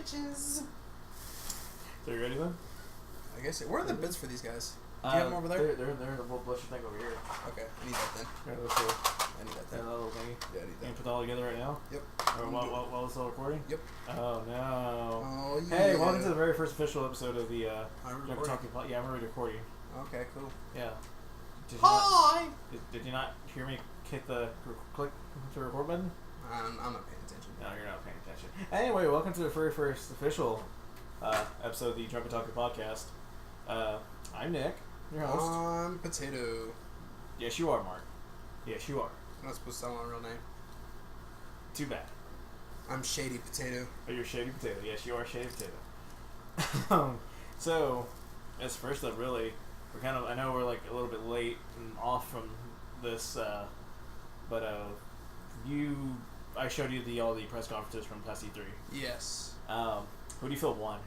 bitches. So you ready then? I guess. Where are the bits for these guys? Do you have them over there? They're in the little blister thing over here. Okay, I need that then. Yeah, that's cool. I need that then. That little thingy. Yeah, I need You that. put it all together right now? Yep. While it's still recording? Yep. Oh no. Oh yeah. Hey, welcome to the very first official episode of the recording. Yeah, I'm already recording. Okay, cool. Yeah. Hi! Did you not hear me hit the click to record button? I'm not paying attention. No, you're not paying attention. Anyway, welcome to the very first official episode of the Drunk Otaku podcast. I'm Nick, your host. I'm Potato. Yes, you are, Mark. Yes, you are. I'm not supposed to tell my real name. Too bad. I'm Shady Potato. Oh, you're Shady Potato. Yes, you are Shady Potato. So, as first up, really, we're kind of, I know we're like a little bit late and off from this, but I showed you all the press conferences from past E3. Yes. Who do you feel won?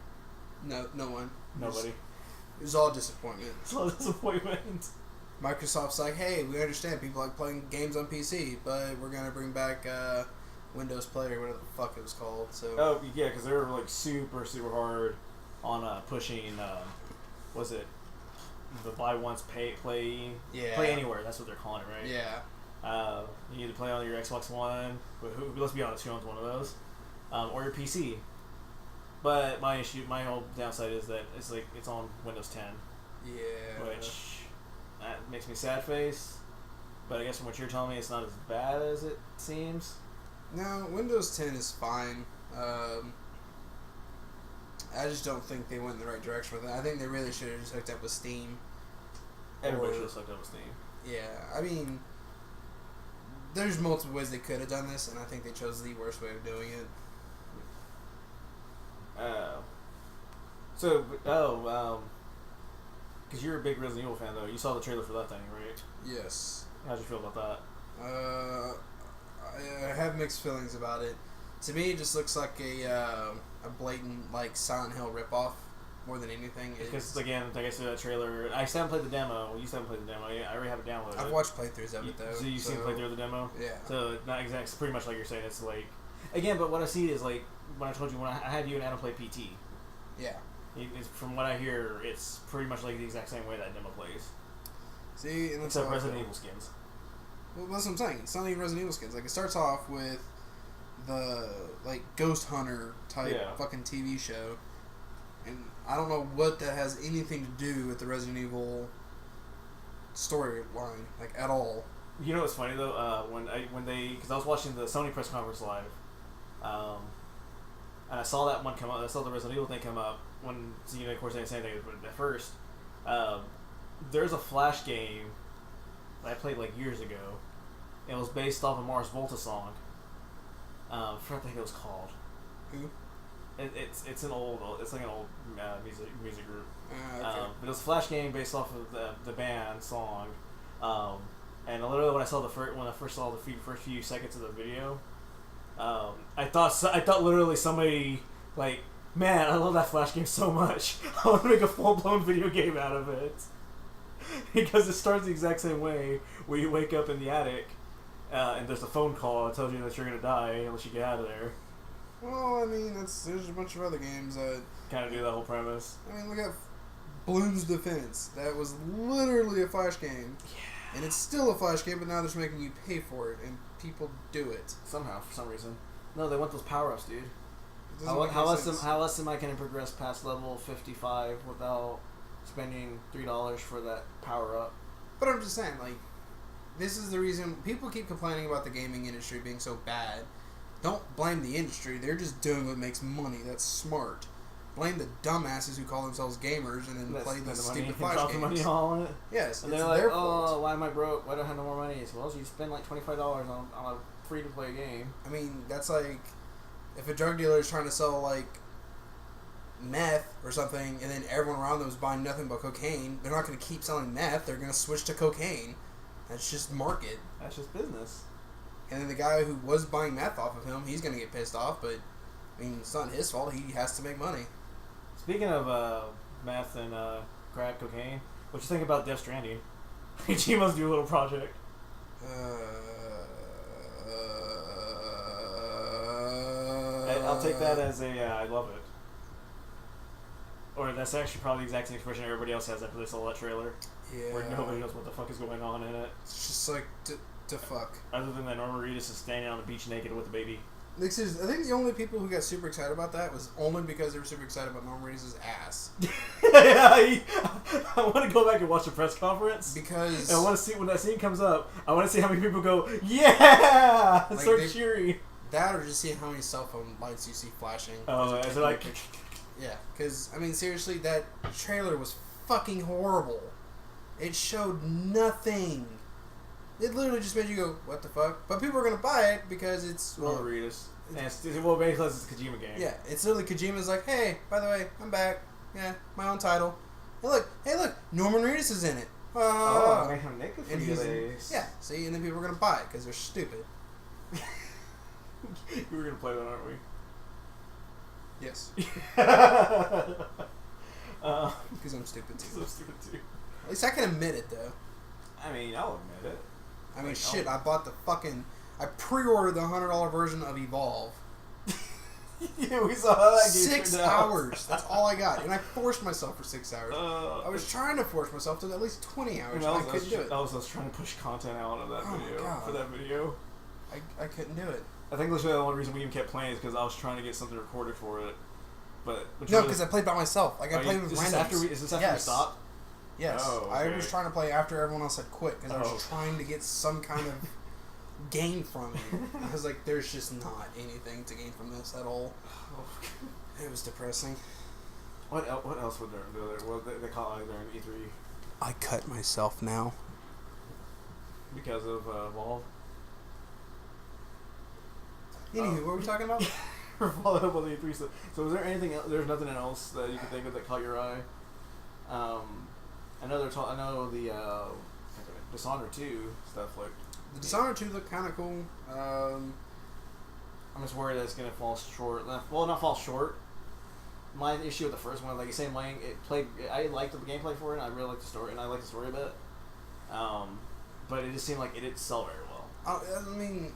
No one. Nobody. It was all disappointment. It's all disappointment. Microsoft's like, hey, we understand people like playing games on PC, but we're gonna bring back Windows Play or whatever the fuck it was called. So. Oh yeah, because they were like super hard on pushing. Was it the buy once play? Yeah. Play anywhere. That's what they're calling it, right? Yeah. You either play on your Xbox One, let's be honest, who owns one of those, or your PC. But my whole downside is that it's on Windows 10. Yeah. Which that makes me sad face. But I guess from what you're telling me, it's not as bad as it seems. No, Windows 10 is fine. I just don't think they went in the right direction with it. I think they really should have just hooked up with Steam. Everybody should have hooked up with Steam. Yeah, I mean, there's multiple ways they could have done this, and I think they chose the worst way of doing it. Because you're a big Resident Evil fan, though. You saw the trailer for that thing, right? Yes. How'd you feel about that? I have mixed feelings about it. To me, it just looks like a blatant like Silent Hill ripoff more than anything. Because again, like I said, that trailer. I still haven't played the demo. You still haven't played the demo. I already have it downloaded. I've watched playthroughs of it though. So you've seen the playthrough of the demo? Yeah. So not exactly. It's pretty much like you're saying. It's like again, but what I see is like when I told you when I had you and Adam play PT. Yeah. From what I hear, it's pretty much like the exact same way that demo plays. See, and except Resident Evil skins. Well, that's what I'm saying. It's not even Resident Evil skins. Like, it starts off with the, like, Ghost Hunter type fucking TV show. And I don't know what that has anything to do with the Resident Evil storyline, like, at all. You know what's funny, though? Because I was watching the Sony press conference live, and I saw that one come up. I saw the Resident Evil thing come up when, of course, they didn't say anything at first. There's a Flash game that I played like years ago. It was based off a Mars Volta song. I forgot what it was called. Who? It's like an old music group. Okay. But it was a Flash game based off of the band song. And literally when I first saw the first few seconds of the video, I thought literally somebody like, man, I love that Flash game so much. I want to make a full-blown video game out of it. Because it starts the exact same way, where you wake up in the attic, and there's a phone call that tells you that you're going to die unless you get out of there. Well, I mean, there's a bunch of other games that kind of do that whole premise. I mean, look at Bloons Defense. That was literally a Flash game. Yeah. And it's still a Flash game, but now they're just making you pay for it, and people do it. Somehow, for some reason. No, they want those power-ups, dude. How else am I going to progress past level 55 without spending $3 for that power-up? But I'm just saying, like, this is the reason people keep complaining about the gaming industry being so bad. Don't blame the industry. They're just doing what makes money. That's smart. Blame the dumbasses who call themselves gamers and then play these stupid Flash games. The money on it. Yes, and they're like, oh, why am I broke? Why don't I have no more money? Well, you spend like $25 on a free-to-play game. I mean, that's like if a drug dealer is trying to sell like meth or something, and then everyone around them is buying nothing but cocaine. They're not going to keep selling meth. They're going to switch to cocaine. That's just market. That's just business. And then the guy who was buying meth off of him, he's going to get pissed off. But I mean, it's not his fault. He has to make money. Speaking of meth and crack cocaine, what you think about Death Stranding? He must do a little project. I'll take that as a I love it. Or that's actually probably the exact same expression everybody else has after they saw that trailer. Yeah. Where nobody knows what the fuck is going on in it. It's just like to fuck. Other than that Norman Reedus is standing on the beach naked with a baby. Like, seriously, I think the only people who got super excited about that was only because they were super excited about Norman Reedus' ass. I want to go back and watch the press conference. Because... And I want to see, when that scene comes up, I want to see how many people go, yeah! And start cheering. That or just see how many cell phone lights you see flashing. Oh, is it like... Yeah, because, I mean, seriously, that trailer was fucking horrible. It showed nothing. It literally just made you go, what the fuck? But people are going to buy it because it's... Norman Reedus. And basically it's a Kojima game. Yeah, it's literally Kojima's like, hey, by the way, I'm back. Yeah, my own title. Hey look, Norman Reedus is in it. Oh, make him naked for you days. Yeah, see, and then people are going to buy it because they're stupid. We were going to play that, aren't we? Yes. Because I'm stupid too. I'm stupid too. At least I can admit it, though. I mean, I'll admit it. I mean, shit, I bought the fucking... I pre-ordered the $100 version of Evolve. Yeah, we saw how that game 6 hours. That's all I got. And I forced myself for 6 hours. I was trying to force myself to at least 20 hours. I couldn't do it. I was trying to push content out of that video. For that video. I couldn't do it. I think literally the only reason we even kept playing is because I was trying to get something recorded for it. But no, because I played by myself. Like, I played with randoms. Is this after we stopped? Yes. Oh, okay. I was trying to play after everyone else had quit because I was trying to get some kind of gain from it. I was like, there's just not anything to gain from this at all. It was depressing. What else would there be? What they call it during E3? I cut myself now. Because of Evolve? Anywho, what were we talking about? We're following up on the E3 stuff. So was there anything else? There's nothing else that you could think of that caught your eye? I know the Dishonored 2 stuff looked... The Dishonored 2 looked kind of cool. I'm just worried that it's going to fall short. Well, not fall short. My issue with the first one, like you say, I liked the gameplay for it, and I really liked the story, and I liked the story a bit. But it just seemed like it didn't sell very well. I mean,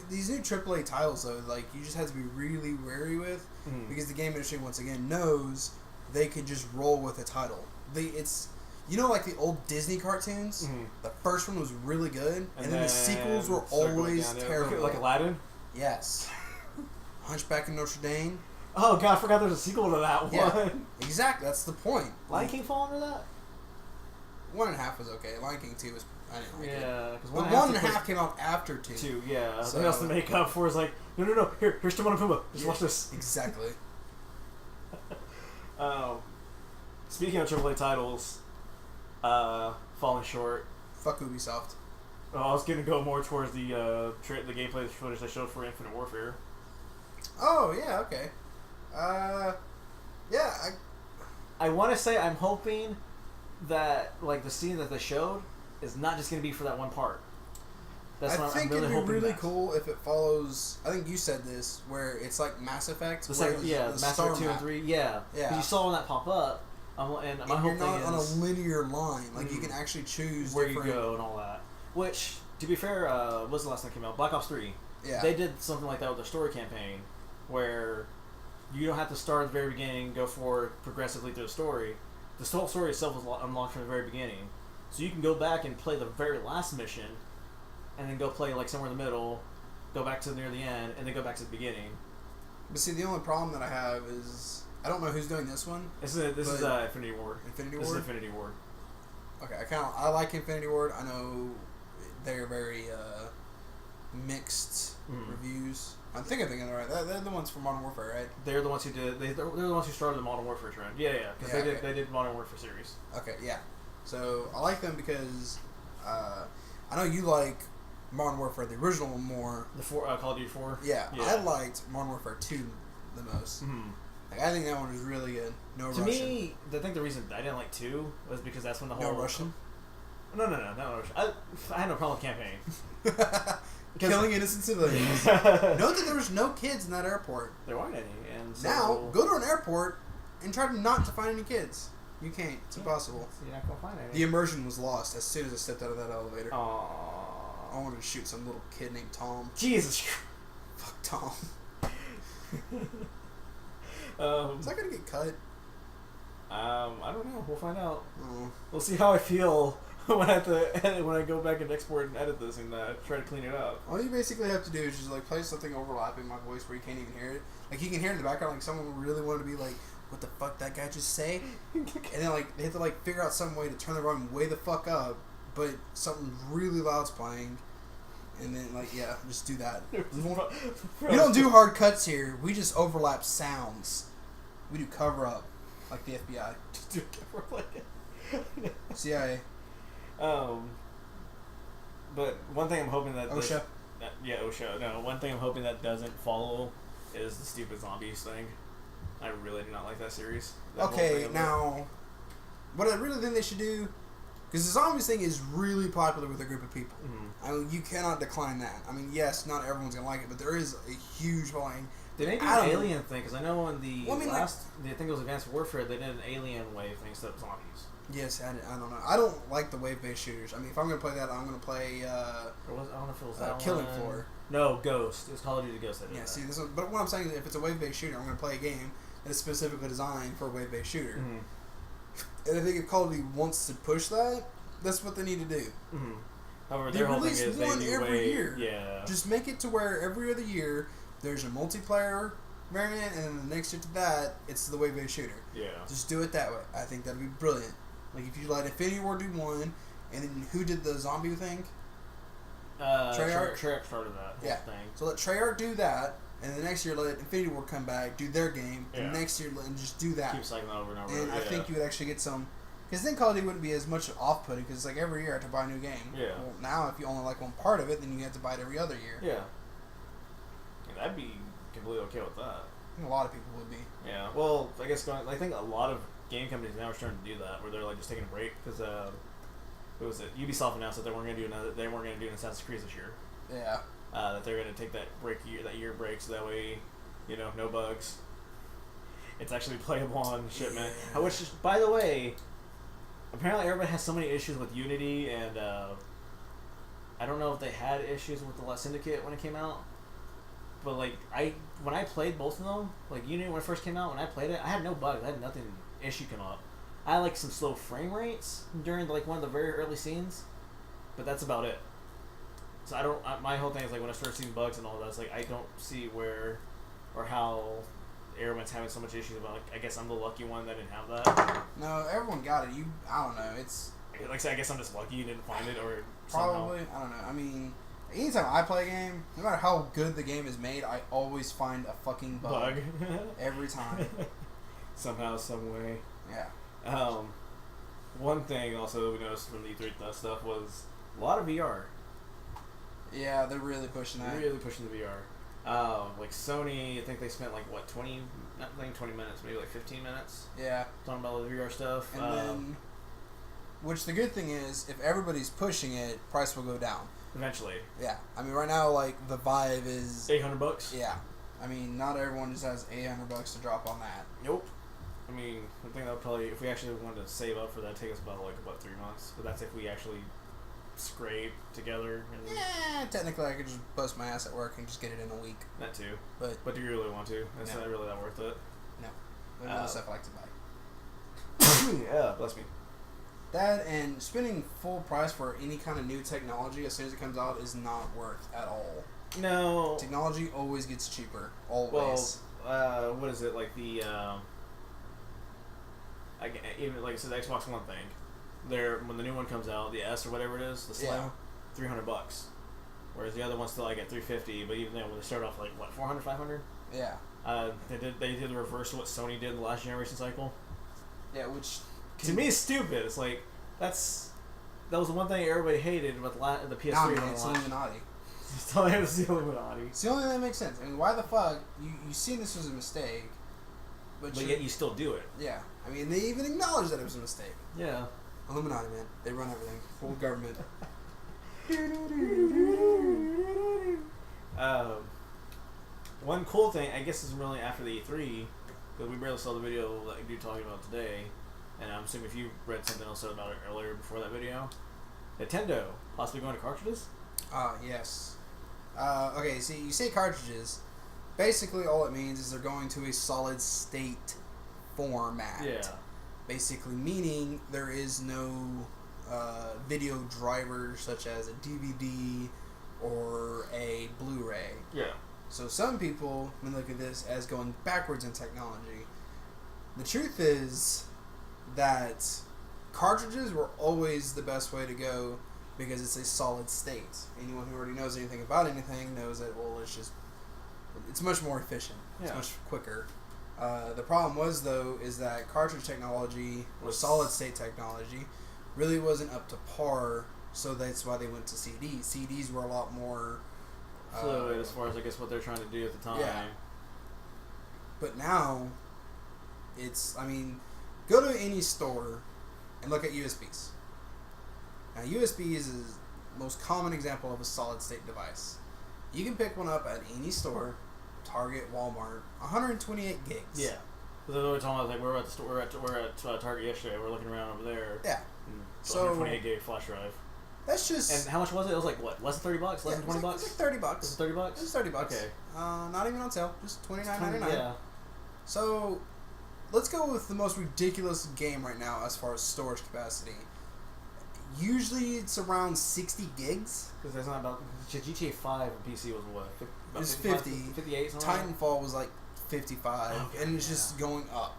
these new AAA titles, though, like, you just have to be really wary with, because the game industry, once again, knows they can just roll with a title. You know, like the old Disney cartoons? The first one was really good, and then the sequels were always terrible. Like Aladdin? Yes. Hunchback of Notre Dame. Oh, God, I forgot there's a sequel to that one. Yeah, exactly. That's the point. Lion King fall under that? 1.5 was okay. Lion King 2 was... I didn't like it. Yeah, because 1.5 came out after 2. 2, yeah. Something else to make up for is like, no. Here's Timon and Pumbaa. Just watch this. Exactly. Speaking of AAA titles, falling short. Fuck Ubisoft. I was gonna go more towards the gameplay footage they showed for Infinite Warfare. Oh yeah, okay. Yeah. I want to say I'm hoping that like the scene that they showed is not just gonna be for that one part. I think it'd be really cool if it follows. I think you said this, where it's like Mass Effect. The second, Mass Effect 2 and 3, yeah. Because you saw when that pop up, and my whole you're thing not is on a linear line. Like you can actually choose where you go and all that. Which, to be fair, what was the last time it came out? Black Ops 3. Yeah. They did something like that with their story campaign, where you don't have to start at the very beginning, go forward progressively through the story. The whole story itself was unlocked from the very beginning, so you can go back and play the very last mission, and then go play like somewhere in the middle, go back to near the end, and then go back to the beginning. But see, the only problem that I have is I don't know who's doing this one. This is Infinity Ward. Infinity Ward. This is Infinity Ward. Okay, I like Infinity Ward. I know they're very mixed reviews. I think I'm thinking right. They're the ones from Modern Warfare, right? They're the ones who did. They're the ones who started the Modern Warfare trend. Yeah. Because they did Modern Warfare series. Okay, yeah. So I like them because I know you like Modern Warfare, the original one, more. The Call of Duty 4. Yeah, I liked Modern Warfare 2 the most. Like, I think that one was really good. No Russian. To me, I think the reason I didn't like 2 was because that's when the whole... No Russian? No, not Russian. I had no problem with campaign. Killing innocent civilians. Note that there was no kids in that airport. There weren't any. And so now, go to an airport and try not to find any kids. You can't. It's impossible. So you're not going to find any. The immersion was lost as soon as I stepped out of that elevator. Aww. I wanted to shoot some little kid named Tom. Jesus. Fuck Tom. Is that gonna get cut? I don't know. We'll find out. Oh. We'll see how I feel when I have to edit, when I go back and export and edit this and try to clean it up. All you basically have to do is just like play something overlapping my voice where you can't even hear it. Like you can hear it in the background, like someone really wanted to be like, "What the fuck that guy just say?" And then like they have to like figure out some way to turn the volume way the fuck up, but something really loud's playing. And then like just do that. We don't do hard cuts here. We just overlap sounds. We do cover up like the FBI. CIA. But one thing I'm hoping that OSHA. OSHA. No, one thing I'm hoping that doesn't follow is the stupid zombies thing. I really do not like that series. Okay, now, what I really think they should do, because the zombies thing is really popular with a group of people. Mm-hmm. I mean, you cannot decline that. I mean, yes, not everyone's gonna like it, but there is a huge volume. They may do an alien thing, because I know in the last, I think it was Advanced Warfare, they did an alien wave thing instead of zombies. Yes, I don't know. I don't like the wave-based shooters. I mean, if I'm gonna play that, I'm gonna play. I don't know if it was that Killing one. Floor. No, Ghost. It was Call of Duty Ghost. Yeah, see, this one, but what I'm saying is, if it's a wave-based shooter, I'm gonna play a game that is specifically designed for a wave-based shooter. Mm-hmm. And I think if Call of Duty wants to push that, that's what they need to do. Mm-hmm. However, they their whole thing release is one they do every year. Yeah. Just make it to where every other year there's a multiplayer variant, and then the next year to that, it's the wave-based shooter. Yeah. Just do it that way. I think that'd be brilliant. Like if you let Infinity War do one, and then who did the zombie thing? Treyarch started that whole thing. So let Treyarch do that, and the next year let Infinity War come back, do their game, and next year and just do that. Keep cycling over and over. And I think you would actually get some, because then Call of Duty wouldn't be as much off-putting, because it's like every year I have to buy a new game. Yeah. Well, now if you only like one part of it, then you have to buy it every other year. Yeah. And I'd be completely okay with that. I think a lot of people would be. Yeah. Well, I guess I think a lot of game companies now are starting to do that, where they're like just taking a break because what was it? Ubisoft announced that they weren't going to do an Assassin's Creed this year. Yeah. That they're going to take that year break, so that way, no bugs. It's actually playable on shipment. Which, by the way, apparently everybody has so many issues with Unity, and I don't know if they had issues with the Last Syndicate when it came out. But when I played both of them, like Unity when it first came out, when I played it, I had no bugs. I had nothing issue come up. I had some slow frame rates during one of the very early scenes, but that's about it. So my whole thing is when I start seeing bugs and all that, it's I don't see where or how everyone's having so much issues about. I guess I'm the lucky one that didn't have that. No, everyone got it. I don't know. It's I guess I'm just lucky you didn't find it or probably somehow. I don't know. I mean, anytime I play a game, no matter how good the game is made, I always find a fucking bug. Every time. Somehow, some way. Yeah. One thing also we noticed from the E3 stuff was a lot of VR. Yeah, they're really pushing that. Really pushing the VR. Sony, I think they spent 20 minutes, maybe 15 minutes. Yeah. Talking about the VR stuff. And then, which the good thing is, if everybody's pushing it, price will go down. Eventually. Yeah. I mean, right now, the Vive is $800. Yeah. I mean, not everyone just has $800 to drop on that. Nope. I mean, I think that would probably, if we actually wanted to save up for that, take us about 3 months. But that's if we actually scrape together. And yeah, technically I could just bust my ass at work and just get it in a week. That too. But do you really want to? It's not really that worth it. No. There's other stuff I like to buy. Yeah, bless me. That and spending full price for any kind of new technology as soon as it comes out is not worth at all. No. Technology always gets cheaper. Always. Well, what is it? Even like I said, the Xbox One thing. When the new one comes out, the S or whatever it is, the Slim, $300. Whereas the other one's still at $350. But even then, when they start off what, 400, 500? Yeah. They did the reverse of what Sony did in the last generation cycle. Yeah, which to me is stupid. It's that was the one thing everybody hated about the PS3. Nah, man, it's Illuminati. It's the Illuminati. It's the only thing that makes sense. I mean, why the fuck you see this was a mistake, but yet you still do it. Yeah, I mean they even acknowledge that it was a mistake. Yeah. Illuminati, man, they run everything. Full government. One cool thing, I guess, is really after the E3, because we barely saw the video that you talking about today, and I'm assuming if you read something else about it earlier before that video, Nintendo possibly going to cartridges. Yes. Okay, see, you say cartridges. Basically, all it means is they're going to a solid state format. Yeah. Basically, meaning there is no video driver such as a DVD or a Blu-ray. Yeah. So some people may look at this as going backwards in technology. The truth is that cartridges were always the best way to go because it's a solid state. Anyone who already knows anything about anything knows that, well, it's much more efficient. It's much quicker. The problem was, though, is that cartridge technology, or solid state technology, really wasn't up to par, so that's why they went to CDs. CDs were a lot more fluid as far as, I guess, what they're trying to do at the time. Yeah. But now, go to any store and look at USBs. Now, USB is the most common example of a solid state device. You can pick one up at any store, Target, Walmart, 128 gigs. Yeah. Because we're talking about, like, we're at the store, we're at Target yesterday. We're looking around over there. Yeah. So 128 gig flash drive. That's just. And how much was it? It was like what? Less than $30? Less than $20? It was like $30. Was it $30? It was $30. Okay. Not even on sale. Just $29.99. Yeah. So, let's go with the most ridiculous game right now as far as storage capacity. Usually it's around 60 gigs. Because there's not about GTA 5 on PC was what? It was 50. 58. Titanfall was like 55, and it's just going up.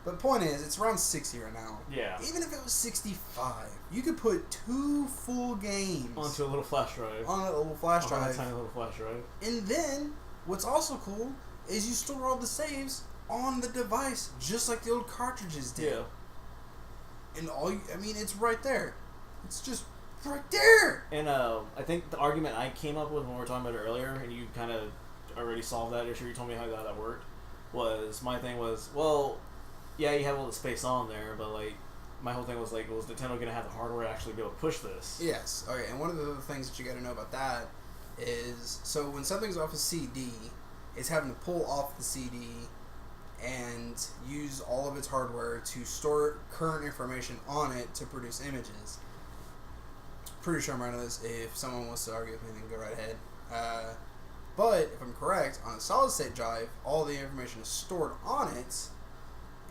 But the point is, it's around 60 right now. Yeah. Even if it was 65, you could put 2 full games onto a little flash drive. On a little flash drive. On a tiny little flash drive. And then, what's also cool is you store all the saves on the device, just like the old cartridges did. Yeah. And it's right there. It's just right there. And I think the argument I came up with when we were talking about it earlier, and you kind of already solved that issue. You told me how that worked. My thing was, well, yeah, you have all the space on there, but like, my whole thing was like, was Nintendo gonna have the hardware to actually be able to push this? Yes. Okay. And one of the things that you got to know about that is, so when something's off a CD, it's having to pull off the CD and use all of its hardware to store current information on it to produce images. Pretty sure I'm right on this. If someone wants to argue with me, then go right ahead. But if I'm correct, on a solid state drive, all the information is stored on it,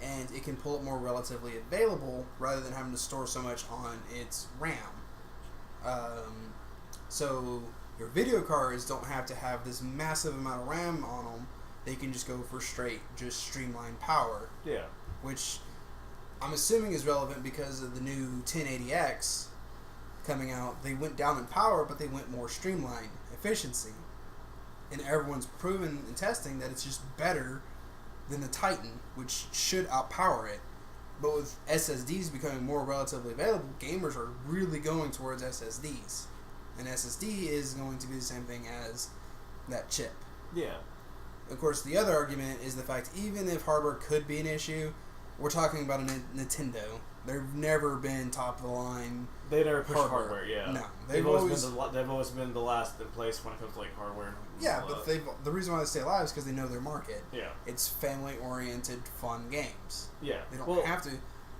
and it can pull it more relatively available rather than having to store so much on its RAM. So your video cards don't have to have this massive amount of RAM on them. They can just go for just streamlined power. Yeah. Which I'm assuming is relevant because of the new 1080X coming out. They went down in power, but they went more streamlined efficiency. And everyone's proven in testing that it's just better than the Titan, which should outpower it. But with SSDs becoming more relatively available, gamers are really going towards SSDs. And SSD is going to be the same thing as that chip. Yeah. Of course, the other argument is the fact, even if hardware could be an issue, we're talking about a Nintendo. They've never been top of the line. They never pushed hardware. Yeah. No, they've always been the last in place when it comes to like hardware. Yeah, but the reason why they stay alive is because they know their market. Yeah. It's family-oriented, fun games. Yeah. They don't have to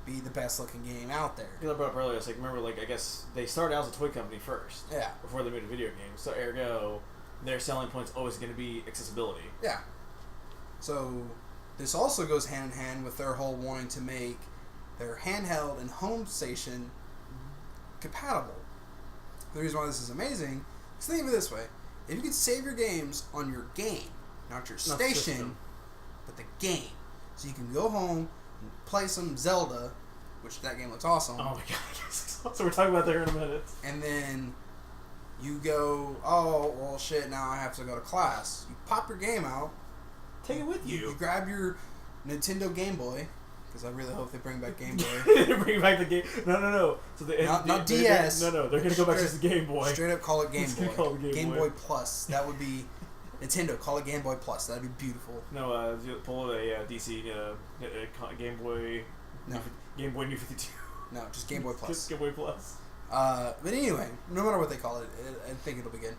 be the best-looking game out there. You brought up earlier, it's like, remember, like, I guess they started out as a toy company first. Yeah. Before they made a video game. So, ergo, their selling point's always going to be accessibility. Yeah. So, this also goes hand in hand with their whole wanting to make their handheld and home station compatible. The reason why this is amazing is, think of it this way. If you could save your games on your game, not your station, but the game. So you can go home and play some Zelda, which that game looks awesome. Oh my god. So we're talking about that in a minute. And then you go, oh, well, shit, now I have to go to class. You pop your game out. Take it with you. You grab your Nintendo Game Boy, because I really hope they bring back Game Boy. Bring back the game. No. So not DS. No, they're going to go back to the Game Boy. Straight up call it Game Boy. Call it Game Boy Plus. That would be Nintendo. Call it Game Boy Plus. That'd be beautiful. No, pull a DC Game Boy. No. Game Boy New 52. No, just Game Boy Plus. Just Game Boy Plus. But anyway, no matter what they call it, I think it'll be good.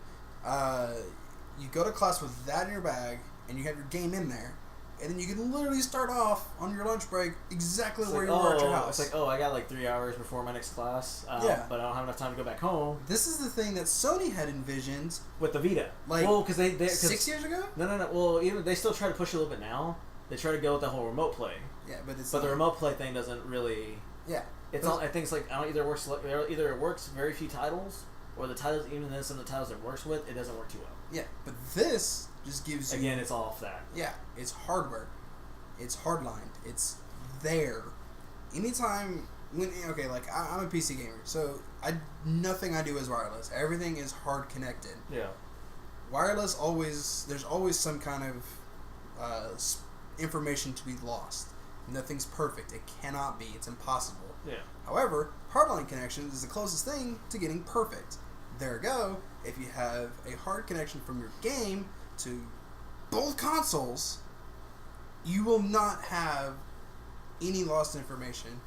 You go to class with that in your bag, and you have your game in there. and then you can literally start off on your lunch break exactly It's where like, you were at your house. It's like, I got like 3 hours before my next class, but I don't have enough time to go back home. This is the thing that Sony had envisioned with the Vita. Like, because they 6 years ago? No. Well, even they still try to push it a little bit now. They try to go with the whole remote play. Yeah, but the remote play thing doesn't really. Yeah. It's all. I think it's like either it works very few titles, or the titles, even then some of the titles it works with, it doesn't work too well. Yeah, but this just gives you... Again, it's all off that. Yeah, it's hardware. It's hardlined. It's there. Anytime... like, I'm a PC gamer, so nothing I do is wireless. Everything is hard connected. Yeah. Wireless there's always some kind of information to be lost. Nothing's perfect. It cannot be. It's impossible. Yeah. However, hardline connection is the closest thing to getting perfect. There you go. If you have a hard connection from your game to both consoles, you will not have any lost information,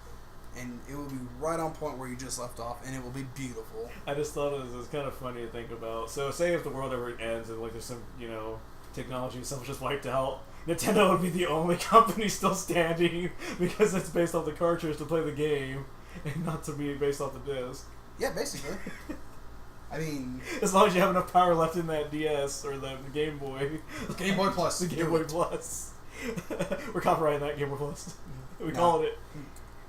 and it will be right on point where you just left off, and it will be beautiful. I just thought it was kind of funny to think about. So, say if the world ever ends and like there's some technology stuff just wiped out, Nintendo would be the only company still standing because it's based off the cartridge to play the game and not to be based off the disc. Yeah, basically. I mean... As long as you have enough power left in that DS or the Game Boy. Game Boy Plus. The Game Boy Plus. We're copyrighting that Game Boy Plus. We called it.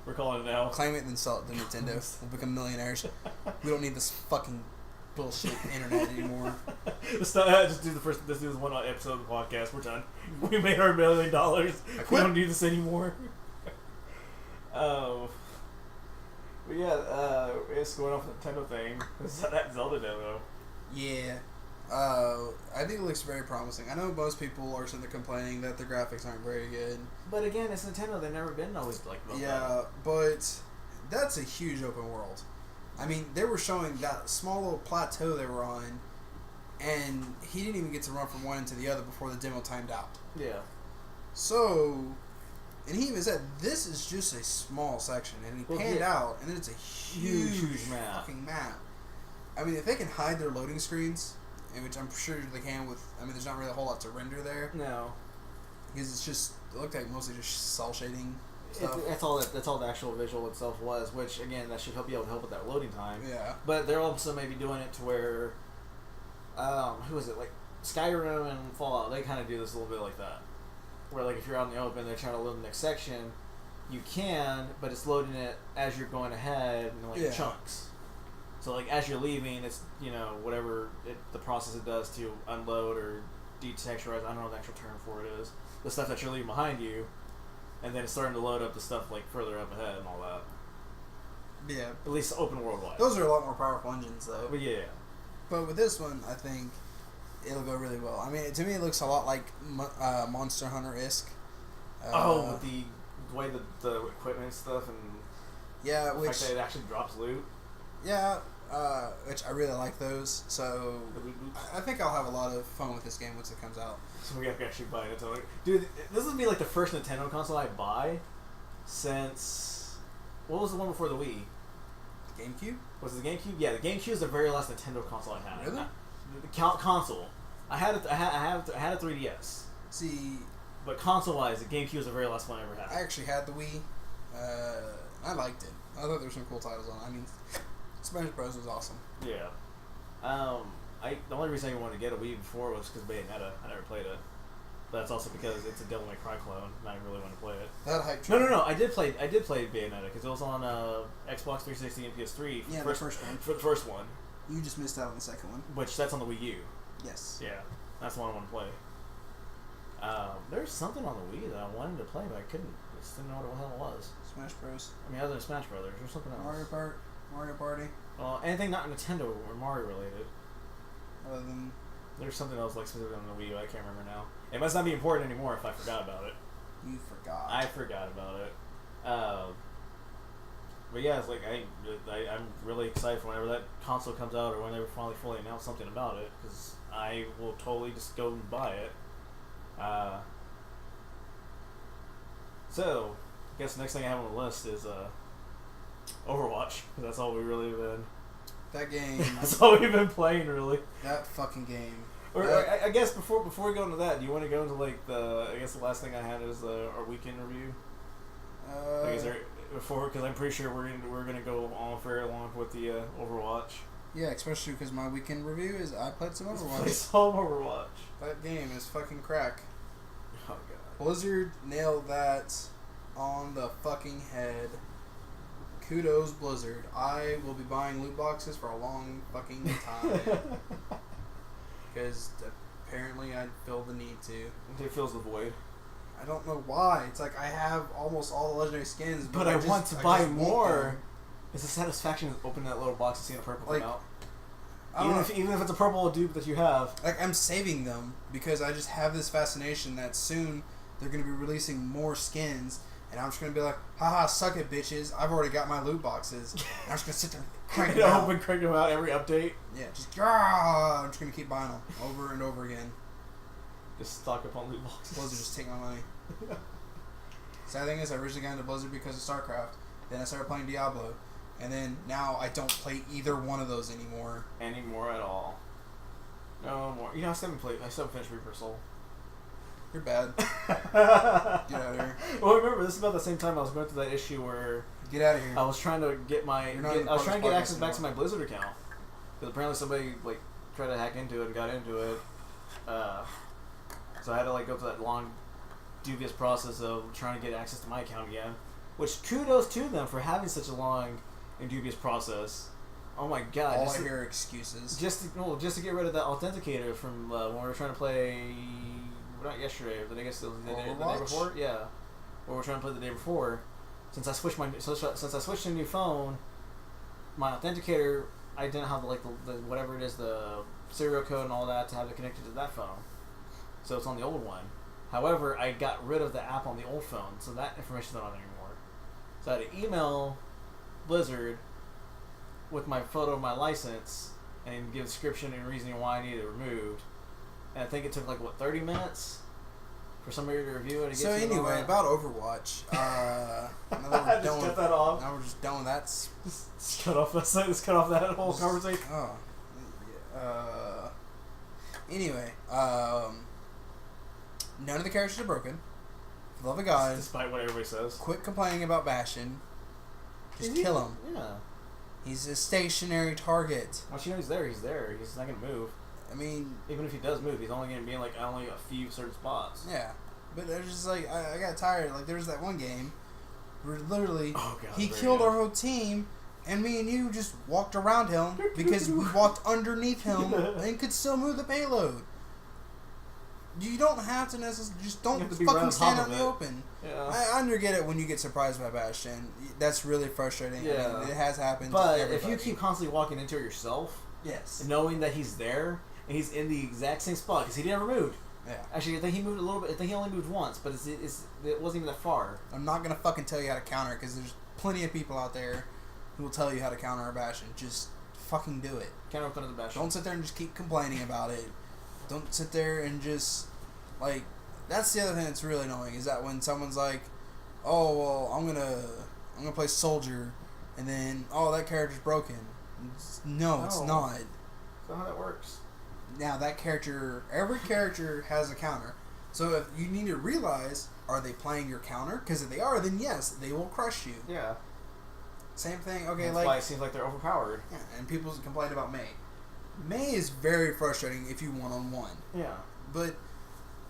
We're calling it now. Claim it and then sell it to Nintendo. We'll become millionaires. We don't need this fucking bullshit internet anymore. Let's do this one episode of the podcast. We're done. We made our $1 million. We don't need this anymore. But yeah, it's going off the Nintendo thing. That Zelda demo. Yeah. I think it looks very promising. I know most people are sitting there complaining that the graphics aren't very good. But again, it's Nintendo. They've never been always like that. Yeah, but that's a huge open world. I mean, they were showing that small little plateau they were on, and he didn't even get to run from one end to the other before the demo timed out. Yeah. So, and he even said, this is just a small section, and he panned out, and then it's a huge fucking map. I mean, if they can hide their loading screens, which I'm sure they can with, I mean, there's not really a whole lot to render there. No. Because it's just, it looked like mostly just cell shading stuff. That's all the actual visual itself was, which, again, that should help with that loading time. Yeah. But they're also maybe doing it to where, who is it, like, Skyrim and Fallout, they kind of do this a little bit like that. Where, like, if you're out in the open, they're trying to load the next section, you can, but it's loading it as you're going ahead in, like, chunks. So, like, as you're leaving, it's, whatever the process it does to unload or detexturize, I don't know what the actual term for it is, the stuff that you're leaving behind you, and then it's starting to load up the stuff, like, further up ahead and all that. Yeah. At least open world-wise. Those are a lot more powerful engines, though. But, yeah. But with this one, I think it'll go really well. I mean, to me, it looks a lot like Monster Hunter-esque. With the way the equipment and stuff, and yeah, the fact that it actually drops loot. Yeah, which I really like those. So I think I'll have a lot of fun with this game once it comes out. So we have to actually buy it. Dude, this would be like the first Nintendo console I buy since... What was the one before the Wii? GameCube? Was it the GameCube? Yeah, the GameCube is the very last Nintendo console I had. Really? The console. I had a 3DS. See... But console-wise, the GameCube was the very last one I ever had. I actually had the Wii. I liked it. I thought there were some cool titles on it. I mean, Smash Bros. Was awesome. Yeah. The only reason I wanted to get a Wii before was because Bayonetta. I never played it. But that's also because it's a Devil May Cry clone, and I really want to play it. That hype. No. I did play Bayonetta because it was on Xbox 360 and PS3. Yeah, the first one. For the first one. You just missed out on the second one. Which that's on the Wii U. Yes. Yeah, that's the one I want to play. There's something on the Wii that I wanted to play, but I couldn't. I just didn't know what the hell it was. Smash Bros. I mean, other than Smash Brothers, or something else. Mario Party. Anything not Nintendo or Mario related. Other than... There's something else like specifically on the Wii U. I can't remember now. It must not be important anymore if I forgot about it. You forgot. I forgot about it. But yeah, it's like I'm really excited for whenever that console comes out or whenever finally fully announce something about it, because I will totally just go and buy it. So, I guess the next thing I have on the list is Overwatch. That's all we really been. That game. That's all we've been playing, really. That fucking game. I guess before we go into that, do you want to go into like I guess the last thing I had is our weekend review. Because I'm pretty sure we're gonna go on very long with the Overwatch. Yeah, especially because my weekend review is I played some Overwatch. Some Overwatch. That game is fucking crack. Oh god. Blizzard nailed that on the fucking head. Kudos, Blizzard. I will be buying loot boxes for a long fucking time. Because apparently I feel the need to. It fills the void. I don't know why. It's like I have almost all the legendary skins, but I want to buy more. It's the satisfaction of opening that little box and seeing a purple come out. Even if it's a purple dupe that you have. Like, I'm saving them because I just have this fascination that soon they're going to be releasing more skins, and I'm just going to be like, haha, suck it, bitches. I've already got my loot boxes. And I'm just going to sit there and crank them out. Crank them out every update. Yeah, I'm just going to keep buying them over and over again. Just stock up on loot boxes. Blizzard just take my money. Sad thing is, I originally got into Blizzard because of StarCraft. Then I started playing Diablo. And then now I don't play either one of those anymore. Anymore at all. No more. You know, I still haven't finished Reaper Soul. You're bad. Get out of here. Well, remember, this is about the same time I was going through that issue where... Get out of here. I was trying to get access back to my Blizzard account. Because apparently somebody, like, tried to hack into it and got into it. So I had to, like, go through that long, dubious process of trying to get access to my account again. Which, kudos to them for having such a long and dubious process. Oh my god. All I hear are excuses. Just to get rid of that authenticator from when we were trying to play... Not yesterday, but I guess it was the day before? Yeah. Or we were trying to play the day before. Since I switched to a new phone, my authenticator, I didn't have the whatever it is, the serial code and all that to have it connected to that phone. So it's on the old one. However, I got rid of the app on the old phone, so that information's not on there anymore. So I had to email Blizzard with my photo of my license and give a description and reasoning why I needed it removed. And I think it took 30 minutes for somebody to review it. So anyway, about Overwatch. Now that we're cut that off. Now we're just done with that. Just cut off that whole conversation. Oh. Anyway, none of the characters are broken. For the love of God. Despite what everybody says. Quit complaining about Bastion. Just kill him. Yeah. He's a stationary target. Once you know he's there, he's there. He's not going to move. I mean... Even if he does move, he's only going to be in only a few certain spots. Yeah. But there's just I got tired. There was that one game where literally he killed our whole team and me and you just walked around him because we walked underneath him and could still move the payload. You don't have to necessarily... Just don't fucking stand out in the open. Yeah. I underget it when you get surprised by Bastion. That's really frustrating. Yeah. I mean, it has happened to everybody. If you keep constantly walking into it yourself... Yes. Knowing that he's there... And he's in the exact same spot because he never moved. Yeah. Actually, I think he moved a little bit. I think he only moved once, but it wasn't even that far. I'm not gonna fucking tell you how to counter because there's plenty of people out there who will tell you how to counter a Bastion. Just fucking do it. Counter up under the Bastion. Don't sit there and just keep complaining about it. Don't sit there and just That's the other thing that's really annoying is that when someone's like, "Oh well, I'm gonna play soldier," and then that character's broken. No, it's not. That's not how that works. Now every character has a counter. So if you need to realize, are they playing your counter? Because if they are, then yes, they will crush you. Yeah. Same thing. Okay, that's why it seems like they're overpowered. Yeah, and people complain about May. May is very frustrating if you one-on-one. Yeah. But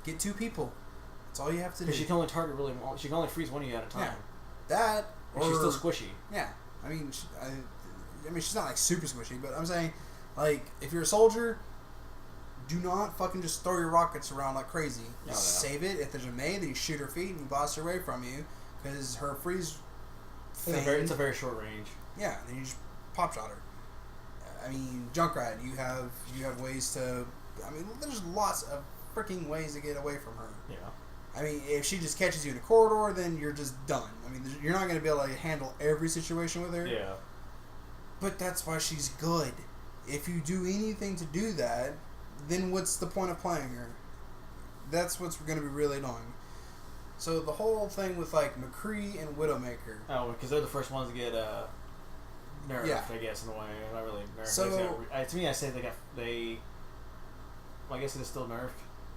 get two people. That's all you have to do. Because she can only target she can only freeze one of you at a time. Yeah. That or she's still squishy. Yeah. I mean, she's not super squishy, but I'm saying, if you're a soldier, do not fucking just throw your rockets around like crazy. Just save it. If there's a May, then you shoot her feet and you blast her away from you, because her freeze. It's a very short range. Yeah, then you just pop shot her. I mean, Junkrat, you have ways to. I mean, there's lots of freaking ways to get away from her. Yeah. I mean, if she just catches you in a corridor, then you're just done. I mean, you're not going to be able to handle every situation with her. Yeah. But that's why she's good. If you do anything to do that, then what's the point of playing her? That's what's going to be really annoying. So the whole thing with McCree and Widowmaker. Oh, because they're the first ones to get nerfed, I guess, in a way. Not really nerfed. So to me, I say they I guess it's still nerfed.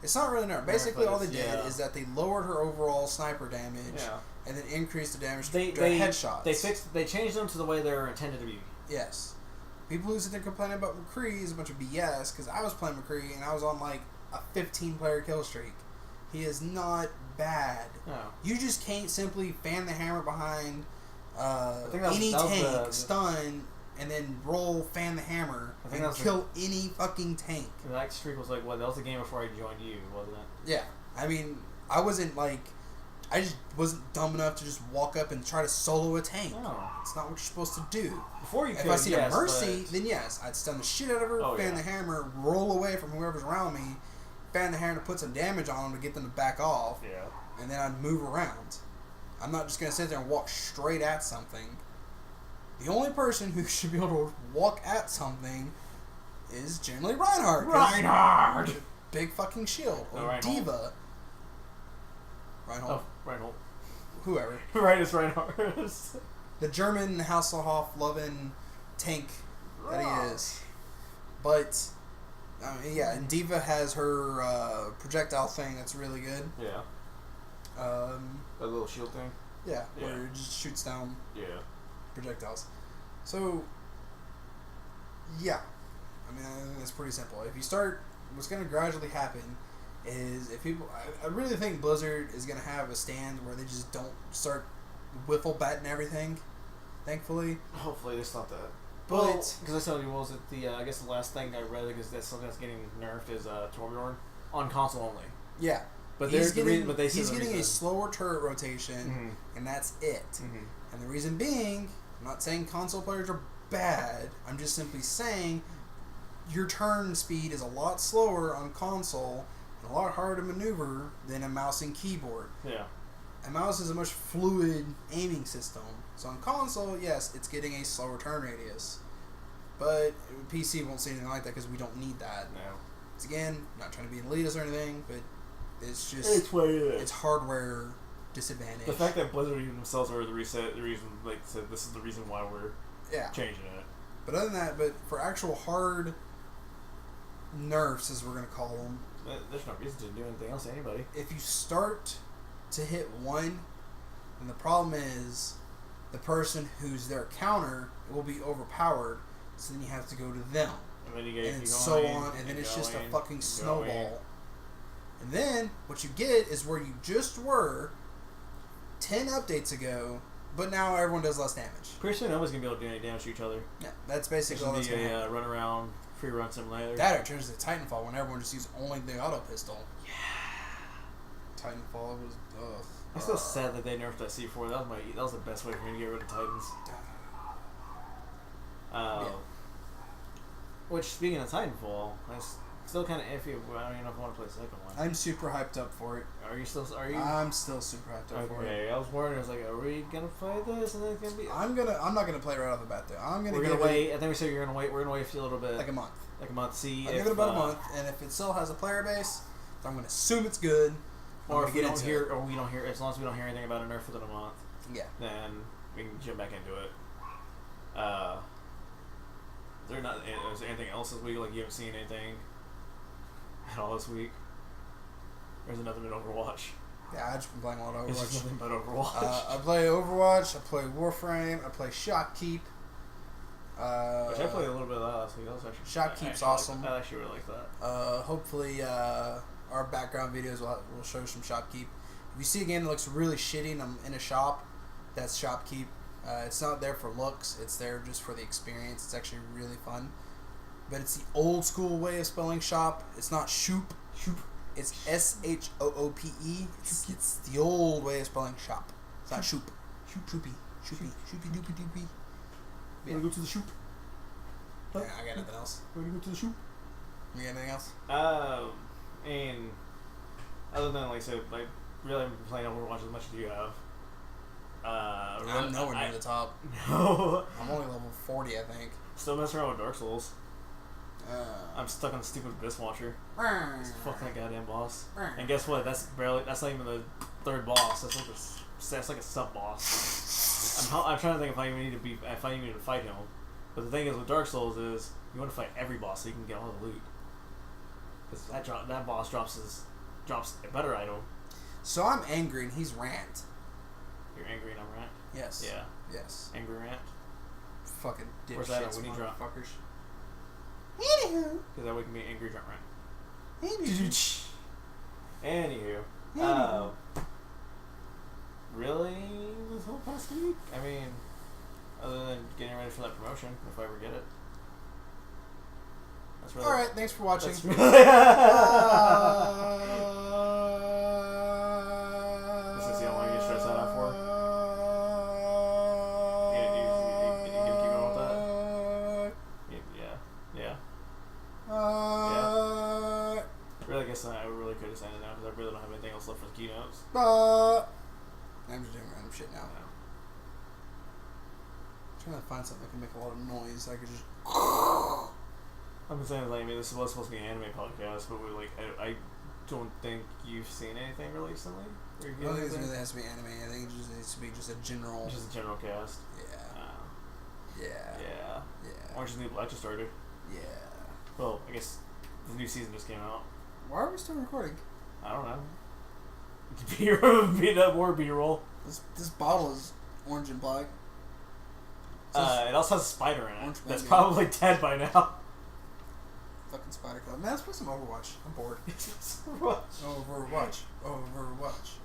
It's not really nerfed. Basically, all they did yeah. is that they lowered her overall sniper damage and then increased the damage to headshots. They changed them to the way they were intended to be. Yes. People who sit there complaining about McCree is a bunch of BS, because I was playing McCree and I was on like a 15-player kill streak. He is not bad. No. You just can't simply fan the hammer behind tank, stun, and then roll, fan the hammer, and kill any fucking tank. That streak was like, what? That was the game before I joined you, wasn't it? Yeah. I mean, I just wasn't dumb enough to just walk up and try to solo a tank. No. It's not what you're supposed to do. Before you if I see a Mercy, then yes, I'd stun the shit out of her, fan the hammer, roll away from whoever's around me, fan the hammer to put some damage on them to get them to back off, and then I'd move around. I'm not just going to sit there and walk straight at something. The only person who should be able to walk at something is generally Reinhardt. Reinhardt! Big fucking shield. Or Diva. Reinhardt. Oh, Reinhardt. Whoever. Right, it's Reinhardt. The German Hasselhoff-loving tank that he is. But, yeah, and Diva has her projectile thing that's really good. Yeah. A little shield thing? Yeah, where it just shoots down projectiles. So, yeah. I mean, it's pretty simple. If you start, what's going to gradually happen is if people, I really think Blizzard is going to have a stand where they just don't start wiffle batting everything, thankfully. Hopefully they stop that. But, because I told you, what was it, I guess the last thing I read, because that's something that's getting nerfed, is Torbjorn on console only. Yeah. But he's getting a slower turret rotation, and that's it. And the reason being, I'm not saying console players are bad, I'm just simply saying your turn speed is a lot slower on console and a lot harder to maneuver than a mouse and keyboard. Yeah. A mouse is a much fluid aiming system. So on console, yes, it's getting a slower turn radius. But PC won't see anything like that because we don't need that. No. It's again, not trying to be elitist or anything, but it's just it's hardware disadvantage. The fact that Blizzard even themselves are the reason, like said, this is the reason why we're changing it. But other than that, but for actual hard nerfs, as we're gonna call them, there's no reason to do anything else to anybody. If you start to hit one, then the problem is the person who's their counter will be overpowered. So then you have to go to them, and then you get and so on, and then it's just a fucking snowball. And then, what you get is where you just were 10 updates ago, but now everyone does less damage. Pretty soon nobody's going to be able to do any damage to each other. Yeah, that's basically all that's going to happen. Run around, free run simulator. That or turns to Titanfall when everyone just uses only the auto pistol. Yeah. Titanfall was, ugh. I'm so sad that they nerfed that C4. That was the best way for me to get rid of Titans. Which, speaking of Titanfall, that's still kind of iffy. I don't even know if I want to play the second one. I'm super hyped up for it. I'm still super hyped up for it. Okay, I was worried. I was like, are we gonna play this? And then it's gonna be. I'm not gonna play right off the bat though. We're gonna wait. I think we said you're gonna wait. We're gonna wait for a little bit. Like a month. See. I'll give it about a month, and if it still has a player base, then I'm gonna assume it's good. Or if we don't hear, as long as we don't hear anything about a nerf within a month. Yeah. Then we can jump back into it. Is there anything else this week? Like you haven't seen anything at all this week? There's another bit Overwatch. Yeah, I've just been playing a lot of Overwatch. It's just nothing but Overwatch. I play Overwatch. I play Warframe. I play Shopkeep. Which I played a little bit of that last week. That was actually Shopkeep's awesome. I actually really like that. Hopefully, our background videos will show some Shopkeep. If you see a game that looks really shitty and I'm in a shop, that's Shopkeep. It's not there for looks. It's there just for the experience. It's actually really fun. But it's the old school way of spelling shop. It's not shoop. Shoop. It's SHOOPE. It's the old way of spelling shop. It's not shoop. Shoopy. Shoopy doopy doopy. You wanna go to the shoop? Yeah, I got nothing else. You wanna go to the shoop? You got anything else? And other than like I said, like really I've been playing Overwatch as much as you have. I'm nowhere near the top. No. I'm only level 40, I think. Still messing around with Dark Souls. I'm stuck on the stupid Abyss Watcher. Fuck that goddamn boss. And guess what? That's not even the third boss. That's like a sub boss. I'm trying to think if I even need to fight him. But the thing is with Dark Souls is you want to fight every boss so you can get all the loot. Because that boss drops a better item. So I'm angry and he's rant. You're angry and I'm rant? Yes. Yeah. Yes. Angry rant? Fucking dipshits, Where's that at? When you drop? motherfuckers. Anywho. Because that way can be angry drunk rant. Anywho. Anywho. Really? This whole past week? I mean, other than getting ready for that promotion, if I ever get it. That's really... Alright, thanks for watching. That's really... This is the only one you get stressed out for? You gonna keep going with that? Yeah. Really, I guess I really could have signed it now because I really don't have anything else left for the keynotes. I'm just doing random shit now. I know. I'm trying to find something that can make a lot of noise. I could just. I've been saying, like, I mean, this was supposed to be an anime podcast, but I don't think you've seen anything recently. I don't think it really has to be anime. I think it just needs to be just a general. Just a general cast. Yeah. Orange is the New Black just started. Yeah. Well, I guess the new season just came out. Why are we still recording? I don't know. Be more B-roll. This bottle is orange and black. It also has a spider in it. That's Mango. probably dead by now. Fucking spider club. Man, let's play some Overwatch. I'm bored. Overwatch. Overwatch.